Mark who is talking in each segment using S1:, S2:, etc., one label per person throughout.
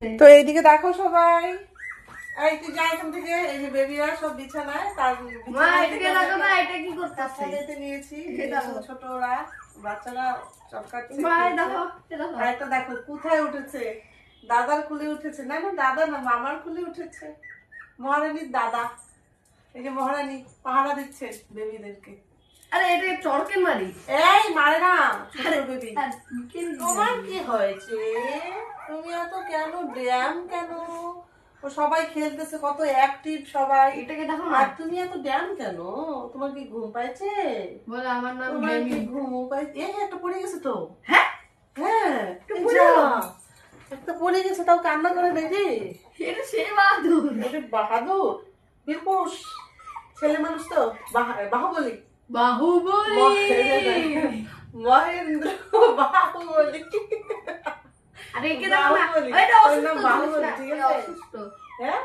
S1: তো এইদিকে দেখো সবাই, এই তুই যা এখান থেকে। এই যে বেবিরা সব বিছানায়, তার
S2: মা এটাকে দেখো না, এটা কি করতেছে?
S1: যেতে নিয়েছি। ছোট ওরা বাচ্চারা চটকাচ্ছে।
S2: মা দেখো, দেখো।
S1: আর একটা দেখো কোথায় উঠেছে, দাদার কুলে উঠেছে। না না দাদা না, মামার কুলে উঠেছে। মহারানীর দাদা, এই যে মহারানী পাহারা দিচ্ছে বেবিদেরকে।
S2: আরে এটা চড়কেন মারি।
S1: এই মারে না ছোট বেবি।
S2: আর চিকেন
S1: তোমার কি হয়েছে? তুমি এত কেন ড্যাম কেন? ও সবাই খেলতেছে, কত অ্যাক্টিভ সবাই।
S2: এটাকে দেখো না।
S1: আর তুমি এত ড্যাম কেন? তোমার কি ঘুম পাইছে?
S2: বলে আমার নাম
S1: তোমার কি
S2: বেবি।
S1: ঘুম পাইছে? একটা পড়ে গেছে তো।
S2: হ্যাঁ
S1: হ্যাঁ এই
S2: পড়ে
S1: যা,
S2: গেল?
S1: একটা পড়ে গেছে, তাও কান্না করে নেই রে।
S2: এটা সে বাহাদুর।
S1: এটা বাহাদুর বীরপুরুষ ছেলে মানুষ তো। বাহুবলী,
S2: বাহুবলী।
S1: মহেন্দ্র বাহুবলী।
S2: আরে একে দেখো না,
S1: বাহুবলী।
S2: এটা
S1: ওর নাম
S2: অসুস্থ
S1: বাহুবলী,
S2: না,
S1: ঠিক
S2: এটা
S1: আছে?
S2: অসুস্থ।
S1: হ্যাঁ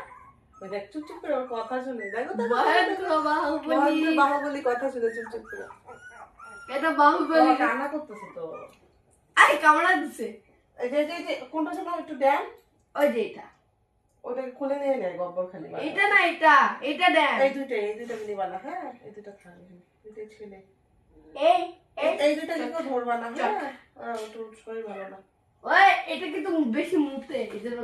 S1: ওই দেখ চুপ করে ওর কথা শুনে। দেখো তো
S2: মহেন্দ্র বাহুবলী।
S1: মহেন্দ্র বাহুবলী কথা শুনে চুপ করে।
S2: এটা বাহুবলী।
S1: কান্না করতেছে তো।
S2: আরে কামড়া দিছে।
S1: এই যে এই যে কোনটা ছিল একটু ড্যাম,
S2: ওই যে এটা।
S1: ওটাকে খুলে নিয়ে নেয় গব্বর খালি।
S2: এটা না, এটা এটা দেন।
S1: এই দুইটা মিলিবা না। হ্যাঁ এই দুইটা থাকবে, দুইটাই ছেলে।
S2: এই
S1: এই দুইটা কেউ ধরবা না। হ্যাঁ ওটা শরীর ভালো না।
S2: ওই এটা কিন্তু বেশি মুতে, এদের